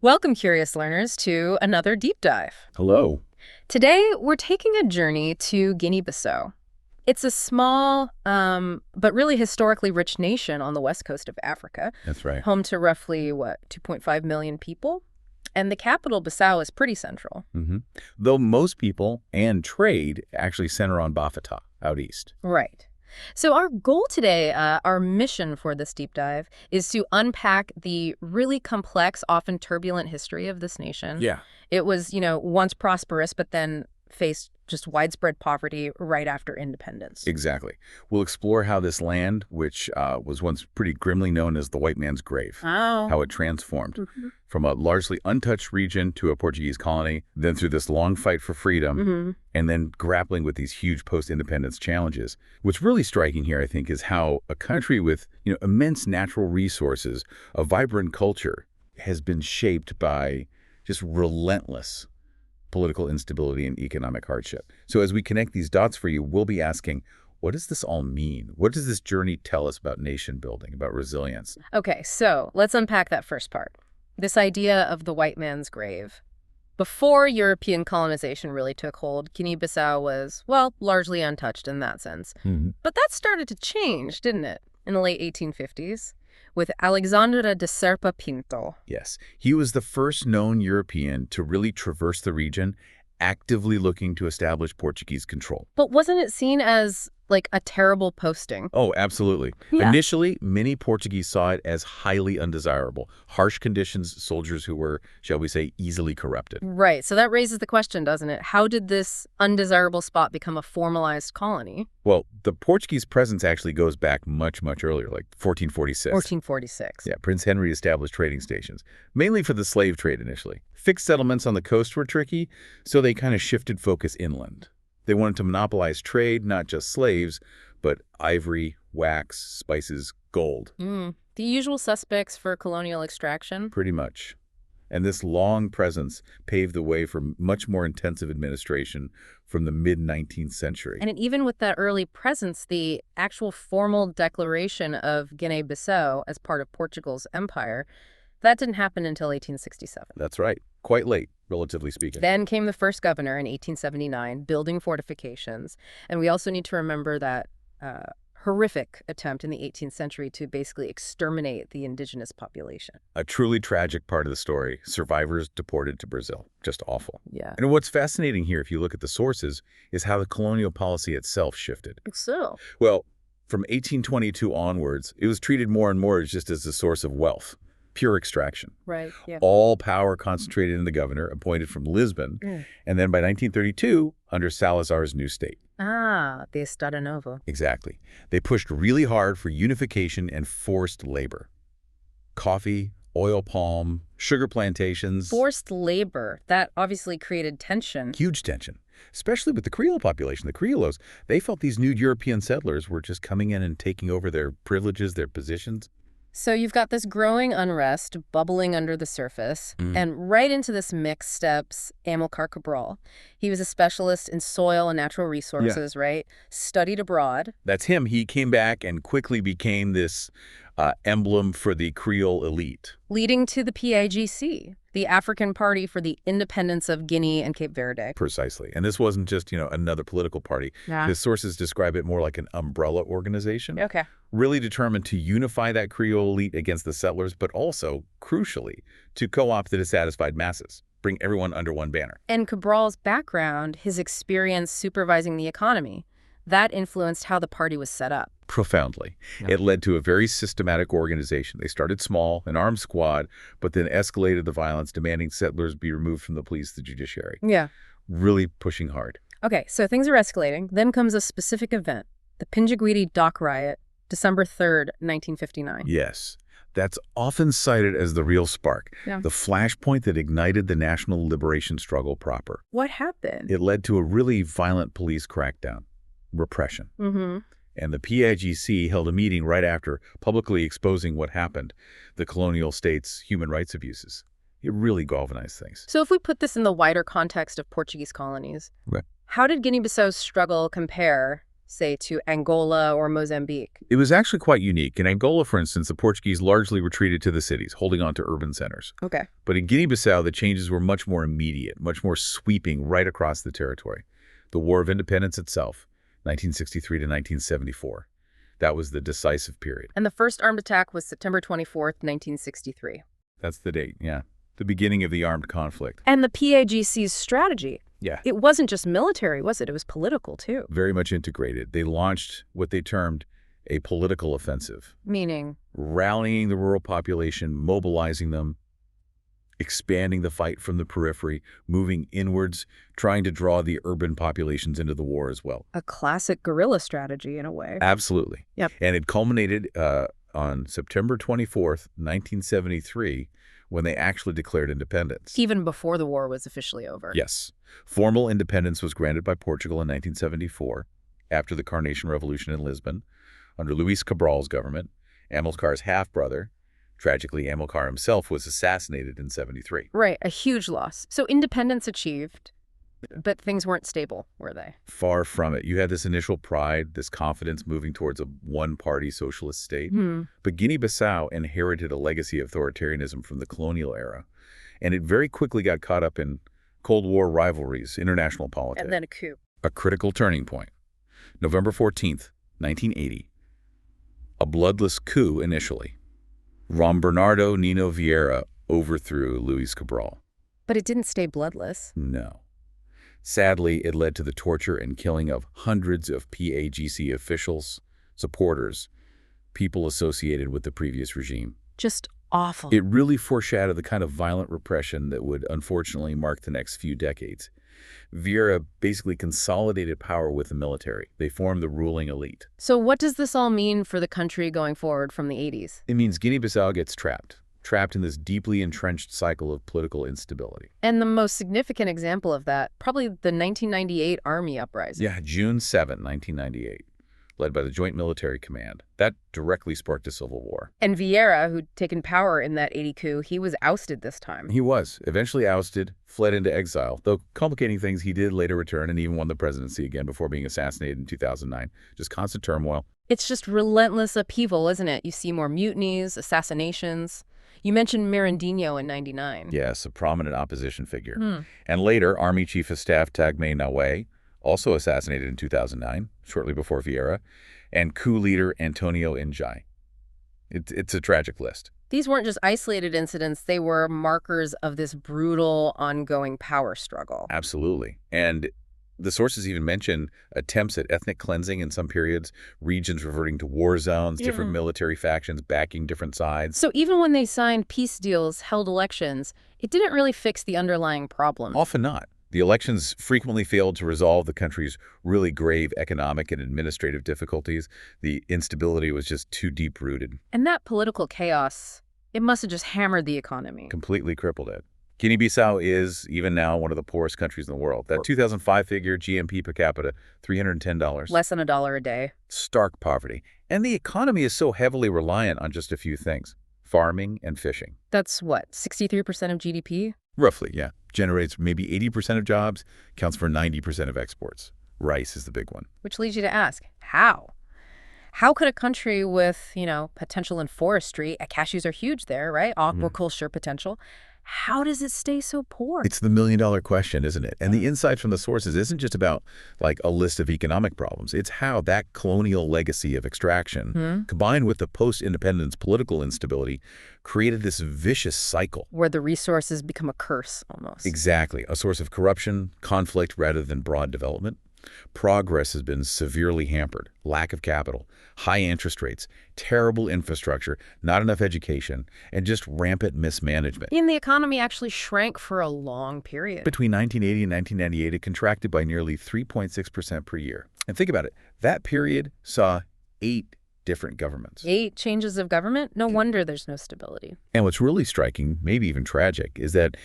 Welcome, curious learners, to another deep dive. Hello. Today, we're taking a journey to Guinea-Bissau. It's a small, but really historically rich nation on the west coast of Africa, That's right. home to roughly, 2.5 million people? And the capital, Bissau, is pretty central. Though most people and trade actually center on Bafata, out east. Right. So our goal today, our mission for this deep dive, is to unpack the really complex, often turbulent history of this nation. Yeah. It was, once prosperous, but then faced just widespread poverty right after independence. Exactly. We'll explore how this land, which was once pretty grimly known as the white man's grave, Oh. how it transformed from a largely untouched region to a Portuguese colony, then through this long fight for freedom, and then grappling with these huge post-independence challenges. What's really striking here, I think, is how a country with immense natural resources, a vibrant culture, has been shaped by just relentless political instability and economic hardship. So as we connect these dots for you, we'll be asking, what does this all mean? What does this journey tell us about nation building, about resilience? Okay, so let's unpack that first part. This idea of the white man's grave. Before European colonization really took hold, Guinea-Bissau was, largely untouched in that sense. But that started to change, didn't it, in the late 1850s? With Alexandre de Serpa Pinto. Yes, he was the first known European to really traverse the region, actively looking to establish Portuguese control. But wasn't it seen as, a terrible posting? Oh, absolutely. Yeah. Initially, many Portuguese saw it as highly undesirable. Harsh conditions, soldiers who were, shall we say, easily corrupted. Right, so that raises the question, doesn't it? How did this undesirable spot become a formalized colony? Well, the Portuguese presence actually goes back much, much earlier, like 1446. 1446. Yeah, Prince Henry established trading stations, mainly for the slave trade initially. Fixed settlements on the coast were tricky, so they kind of shifted focus inland. They wanted to monopolize trade, not just slaves, but ivory, wax, spices, gold. The usual suspects for colonial extraction? Pretty much. And this long presence paved the way for much more intensive administration from the mid-19th century. And even with that early presence, the actual formal declaration of Guinea-Bissau as part of Portugal's empire, that didn't happen until 1867. That's right. Quite late, relatively speaking. Then came the first governor in 1879, building fortifications. And we also need to remember that horrific attempt in the 18th century to basically exterminate the indigenous population. A truly tragic part of the story. Survivors deported to Brazil. Just awful. Yeah. And what's fascinating here, if you look at the sources, is how the colonial policy itself shifted. So? Well, from 1822 onwards, it was treated more and more just as a source of wealth. Pure extraction. Right, yeah. All power concentrated in the governor, appointed from Lisbon, and then by 1932, under Salazar's new state. Ah, the Estado Novo. Exactly. They pushed really hard for unification and forced labor. Coffee, oil palm, sugar plantations. Forced labor. That obviously created tension. Huge tension, especially with the Creole population. The Creoles, they felt these new European settlers were just coming in and taking over their privileges, their positions. So you've got this growing unrest bubbling under the surface, and right into this mix steps Amilcar Cabral. He was a specialist in soil and natural resources, right? Studied abroad. That's him. He came back and quickly became this emblem for the Creole elite. Leading to the PAIGC, the African Party for the Independence of Guinea and Cape Verde. Precisely. And this wasn't just, another political party. Yeah. His sources describe it more like an umbrella organization. Okay. Really determined to unify that Creole elite against the settlers, but also, crucially, to co-opt the dissatisfied masses, bring everyone under one banner. And Cabral's background, his experience supervising the economy, that influenced how the party was set up. Profoundly. Yeah. It led to a very systematic organization. They started small, an armed squad, but then escalated the violence, demanding settlers be removed from the police, the judiciary. Yeah. Really pushing hard. Okay, so things are escalating. Then comes a specific event, the Pinjaguiri dock riot, December 3rd, 1959. Yes. That's often cited as the real spark, the flashpoint that ignited the national liberation struggle proper. What happened? It led to a really violent police crackdown, repression. And the PAIGC held a meeting right after, publicly exposing what happened, the colonial state's human rights abuses. It really galvanized things. So if we put this in the wider context of Portuguese colonies, how did Guinea-Bissau's struggle compare say, to Angola or Mozambique? It was actually quite unique. In Angola, for instance, the Portuguese largely retreated to the cities, holding on to urban centers. Okay. But in Guinea-Bissau, the changes were much more immediate, much more sweeping right across the territory. The War of Independence itself, 1963 to 1974. That was the decisive period. And the first armed attack was September 24th, 1963. That's the date, yeah. The beginning of the armed conflict. And the PAIGC's strategy. Yeah. It wasn't just military, was it? It was political, too. Very much integrated. They launched what they termed a political offensive. Meaning? Rallying the rural population, mobilizing them, expanding the fight from the periphery, moving inwards, trying to draw the urban populations into the war as well. A classic guerrilla strategy, in a way. Absolutely. Yep. And it culminated on September 24th, 1973, when they actually declared independence. Even before the war was officially over. Yes. Formal independence was granted by Portugal in 1974, after the Carnation Revolution in Lisbon, under Luís Cabral's government. Amilcar's half-brother, tragically Amilcar himself, was assassinated in 73. Right, a huge loss. So independence achieved, but things weren't stable, were they? Far from it. You had this initial pride, this confidence moving towards a one-party socialist state. But Guinea-Bissau inherited a legacy of authoritarianism from the colonial era, and it very quickly got caught up in Cold War rivalries, international politics. And then a coup. A critical turning point. November 14th, 1980. A bloodless coup initially. Rom Bernardo Nino Vieira overthrew Luís Cabral. But it didn't stay bloodless. No. Sadly, it led to the torture and killing of hundreds of PAIGC officials, supporters, people associated with the previous regime. Just awful. It really foreshadowed the kind of violent repression that would unfortunately mark the next few decades. Vieira basically consolidated power with the military. They formed the ruling elite. So what does this all mean for the country going forward from the 80s? It means Guinea-Bissau gets trapped in this deeply entrenched cycle of political instability. And the most significant example of that, probably the 1998 army uprising. Yeah, June 7, 1998, led by the Joint Military Command. That directly sparked a civil war. And Vieira, who'd taken power in that 80 coup, he was ousted this time. He was eventually ousted, fled into exile, though complicating things, he did later return and even won the presidency again before being assassinated in 2009. Just constant turmoil. It's just relentless upheaval, isn't it? You see more mutinies, assassinations. You mentioned Mirandinho in 99. Yes, a prominent opposition figure. And later, Army Chief of Staff Tagmay Nawe, also assassinated in 2009, shortly before Vieira, and coup leader Antonio Njai. It's a tragic list. These weren't just isolated incidents. They were markers of this brutal, ongoing power struggle. Absolutely. And the sources even mention attempts at ethnic cleansing in some periods, regions reverting to war zones, different military factions backing different sides. So even when they signed peace deals, held elections, it didn't really fix the underlying problem. Often not. The elections frequently failed to resolve the country's really grave economic and administrative difficulties. The instability was just too deep-rooted. And that political chaos, it must have just hammered the economy. Completely crippled it. Guinea-Bissau is, even now, one of the poorest countries in the world. That 2005 figure, GMP per capita, $310. Less than $1 a day. Stark poverty. And the economy is so heavily reliant on just a few things. Farming and fishing. That's what, 63% of GDP? Roughly, yeah. Generates maybe 80% of jobs, counts for 90% of exports. Rice is the big one. Which leads you to ask, how? How could a country with, potential in forestry, cashews are huge there, right? Aquaculture potential. How does it stay so poor? It's the million-dollar question, isn't it? And the insight from the sources isn't just about, like, a list of economic problems. It's how that colonial legacy of extraction, combined with the post-independence political instability, created this vicious cycle. Where the resources become a curse, almost. Exactly. A source of corruption, conflict, rather than broad development. Progress has been severely hampered. Lack of capital, high interest rates, terrible infrastructure, not enough education, and just rampant mismanagement. And the economy actually shrank for a long period. Between 1980 and 1998, it contracted by nearly 3.6% per year. And think about it. That period saw 8 different governments. 8 changes of government? No wonder there's no stability. And what's really striking, maybe even tragic, is that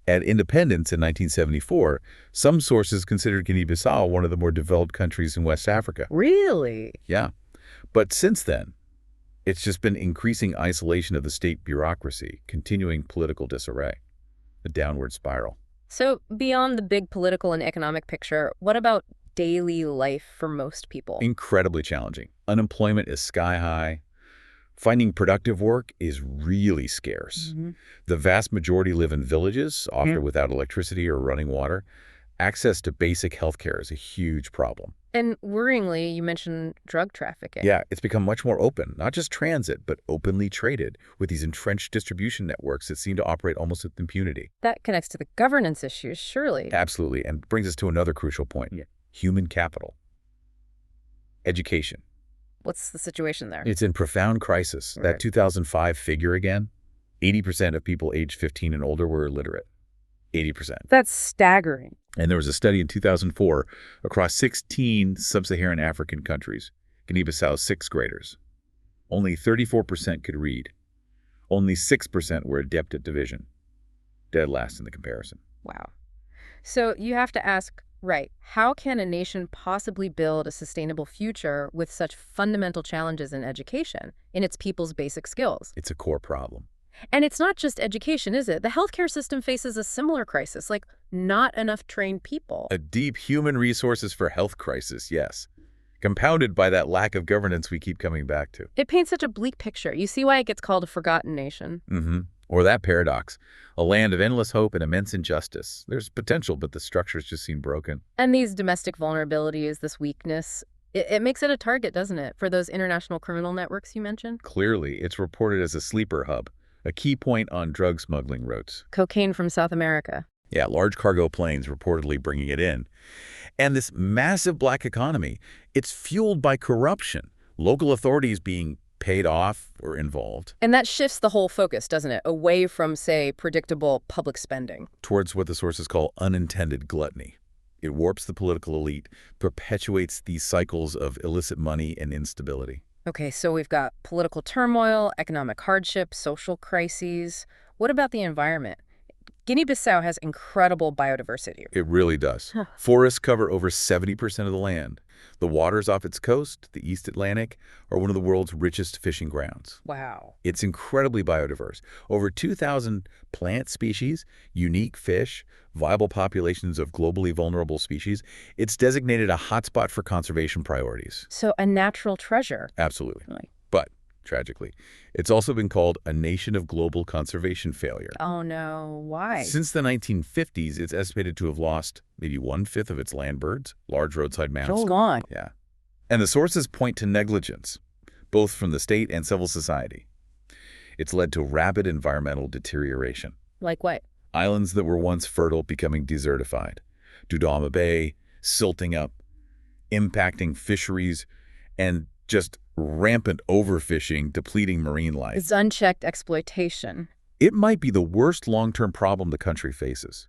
at independence in 1974, some sources considered Guinea-Bissau one of the more developed countries in West Africa. Really? Yeah. But since then, it's just been increasing isolation of the state bureaucracy, continuing political disarray, a downward spiral. So beyond the big political and economic picture, what about daily life for most people? Incredibly challenging. Unemployment is sky high. Finding productive work is really scarce. The vast majority live in villages, often without electricity or running water. Access to basic health care is a huge problem. And worryingly, you mentioned drug trafficking. Yeah, it's become much more open, not just transit, but openly traded with these entrenched distribution networks that seem to operate almost with impunity. That connects to the governance issues, surely. Absolutely, and brings us to another crucial point. Human capital. Education. What's the situation there? It's in profound crisis. That 2005 figure again, 80% of people aged 15 and older were illiterate. 80%. That's staggering. And there was a study in 2004 across 16 sub-Saharan African countries, Guinea-Bissau sixth graders. Only 34% could read. Only 6% were adept at division. Dead last in the comparison. Wow. So you have to ask, right, how can a nation possibly build a sustainable future with such fundamental challenges in education, in its people's basic skills? It's a core problem. And it's not just education, is it? The healthcare system faces a similar crisis, like not enough trained people. A deep human resources for health crisis, yes. Compounded by that lack of governance we keep coming back to. It paints such a bleak picture. You see why it gets called a forgotten nation. Or that paradox, a land of endless hope and immense injustice. There's potential, but the structures just seem broken. And these domestic vulnerabilities, this weakness, it makes it a target, doesn't it, for those international criminal networks you mentioned? Clearly, it's reported as a sleeper hub, a key point on drug smuggling routes. Cocaine from South America. Yeah, large cargo planes reportedly bringing it in. And this massive black economy, it's fueled by corruption, local authorities being paid off or involved. And that shifts the whole focus, doesn't it, away from, say, predictable public spending. Towards what the sources call unintended gluttony. It warps the political elite, perpetuates these cycles of illicit money and instability. Okay, so we've got political turmoil, economic hardship, social crises. What about the environment? Guinea-Bissau has incredible biodiversity. It really does. Forests cover over 70% of the land. The waters off its coast, the East Atlantic, are one of the world's richest fishing grounds. Wow. It's incredibly biodiverse. Over 2,000 plant species, unique fish, viable populations of globally vulnerable species. It's designated a hotspot for conservation priorities. So a natural treasure. Absolutely. Really? But, tragically, it's also been called a nation of global conservation failure. Oh, no. Why? Since the 1950s, it's estimated to have lost maybe 1/5 of its land birds, large roadside mounts. Hold on. Yeah. And the sources point to negligence, both from the state and civil society. It's led to rapid environmental deterioration. Like what? Islands that were once fertile becoming desertified. Dudama Bay, silting up, impacting fisheries, and just rampant overfishing, depleting marine life. It's unchecked exploitation. It might be the worst long-term problem the country faces,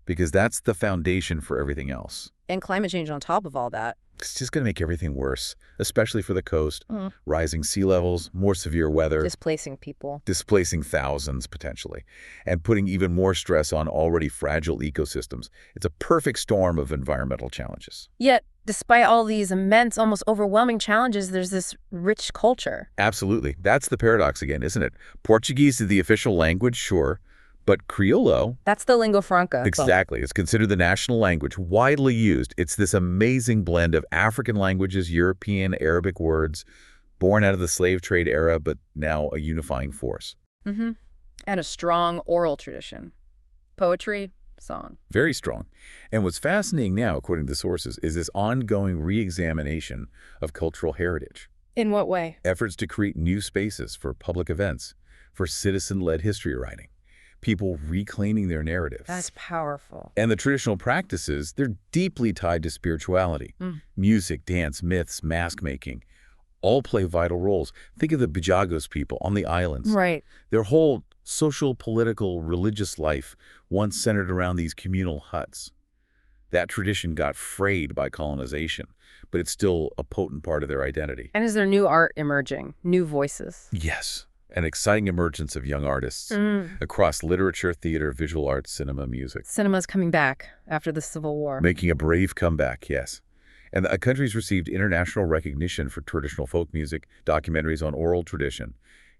because that's the foundation for everything else. And climate change on top of all that. It's just going to make everything worse, especially for the coast. Rising sea levels, more severe weather. Displacing people. Displacing thousands, potentially, and putting even more stress on already fragile ecosystems. It's a perfect storm of environmental challenges. Yet, despite all these immense, almost overwhelming challenges, there's this rich culture. Absolutely. That's the paradox again, isn't it? Portuguese is the official language, sure, but Criollo... That's the lingua franca. Exactly. It's considered the national language, widely used. It's this amazing blend of African languages, European, Arabic words, born out of the slave trade era, but now a unifying force. And a strong oral tradition. Poetry, song. Very strong. And what's fascinating now, according to the sources, is this ongoing re-examination of cultural heritage. In what way? Efforts to create new spaces for public events, for citizen-led history writing. People reclaiming their narratives. That's powerful. And the traditional practices, they're deeply tied to spirituality. Music, dance, myths, mask-making, all play vital roles. Think of the Bajagos people on the islands. Right. Their whole social, political, religious life once centered around these communal huts. That tradition got frayed by colonization, but it's still a potent part of their identity. And is there new art emerging? New voices? Yes. An exciting emergence of young artists across literature, theater, visual arts, cinema, music. Cinema's coming back after the Civil War. Making a brave comeback, yes. And the country's received international recognition for traditional folk music, documentaries on oral tradition.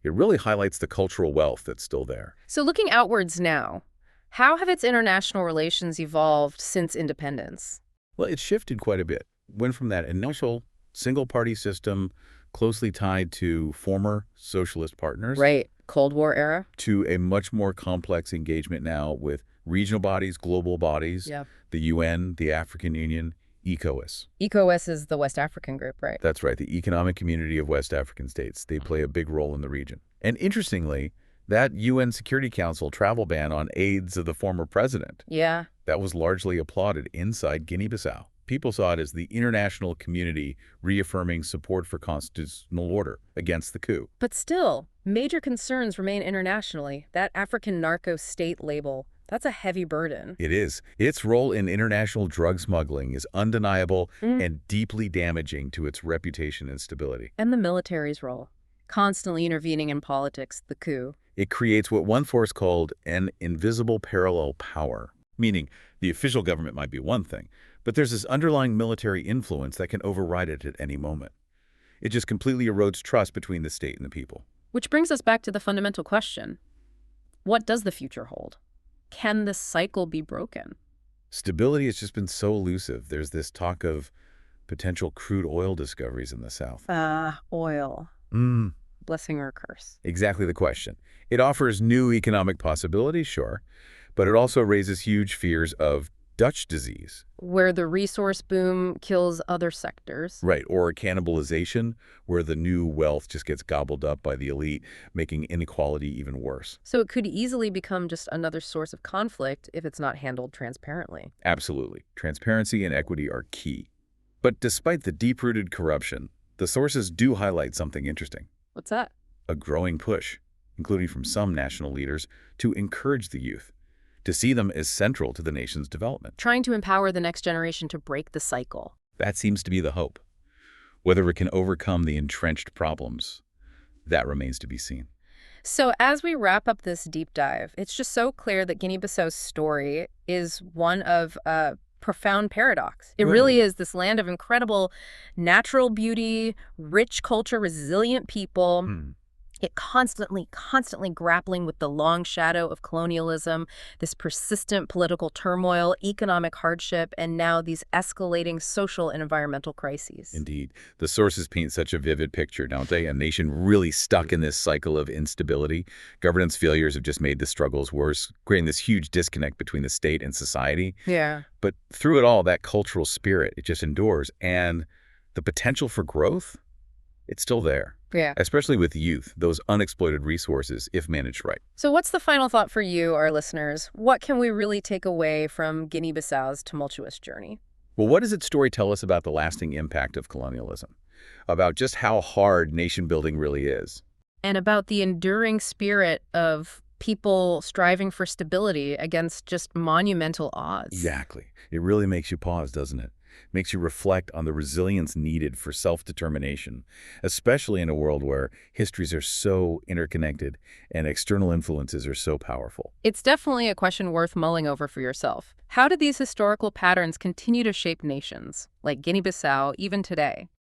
It really highlights the cultural wealth that's still there. So looking outwards now, how have its international relations evolved since independence? Well, it shifted quite a bit. Went from that initial single-party system closely tied to former socialist partners Right. Cold War era. to a much more complex engagement now with regional bodies, global bodies, Yeah. the UN, the African Union, ECOWAS. ECOWAS is the West African group, right? That's right, the Economic Community of West African States. They play a big role in the region. And interestingly, that UN Security Council travel ban on aides of the former president, Yeah. that was largely applauded inside Guinea-Bissau. People saw it as the international community reaffirming support for constitutional order against the coup. But still, major concerns remain internationally. That African narco state label, that's a heavy burden. It is. Its role in international drug smuggling is undeniable and deeply damaging to its reputation and stability. And the military's role, constantly intervening in politics, the coup. It creates what one force called an invisible parallel power, meaning the official government might be one thing, but there's this underlying military influence that can override it at any moment. It just completely erodes trust between the state and the people. Which brings us back to the fundamental question. What does the future hold? Can this cycle be broken? Stability has just been so elusive. There's this talk of potential crude oil discoveries in the South. Oil. Blessing or curse? Exactly the question. It offers new economic possibilities, sure, but it also raises huge fears of Dutch disease. Where the resource boom kills other sectors. Right, or cannibalization, where the new wealth just gets gobbled up by the elite, making inequality even worse. So it could easily become just another source of conflict if it's not handled transparently. Absolutely. Transparency and equity are key. But despite the deep-rooted corruption, the sources do highlight something interesting. What's that? A growing push, including from some national leaders, to encourage the youth, to see them as central to the nation's development. Trying to empower the next generation to break the cycle. That seems to be the hope. Whether it can overcome the entrenched problems, that remains to be seen. So as we wrap up this deep dive, it's just so clear that Guinea-Bissau's story is one of a profound paradox. It really is this land of incredible natural beauty, rich culture, resilient people. It constantly grappling with the long shadow of colonialism, this persistent political turmoil, economic hardship, and now these escalating social and environmental crises. Indeed. The sources paint such a vivid picture, don't they? A nation really stuck in this cycle of instability. Governance failures have just made the struggles worse, creating this huge disconnect between the state and society. Yeah. But through it all, that cultural spirit, it just endures. And the potential for growth, it's still there. Yeah. Especially with youth, those unexploited resources, if managed right. So what's the final thought for you, our listeners? What can we really take away from Guinea-Bissau's tumultuous journey? Well, what does its story tell us about the lasting impact of colonialism? About just how hard nation building really is? And about the enduring spirit of people striving for stability against just monumental odds. Exactly. It really makes you pause, doesn't it? Makes you reflect on the resilience needed for self-determination, especially in a world where histories are so interconnected and external influences are so powerful. It's definitely a question worth mulling over for yourself. How do these historical patterns continue to shape nations, like Guinea-Bissau, even today?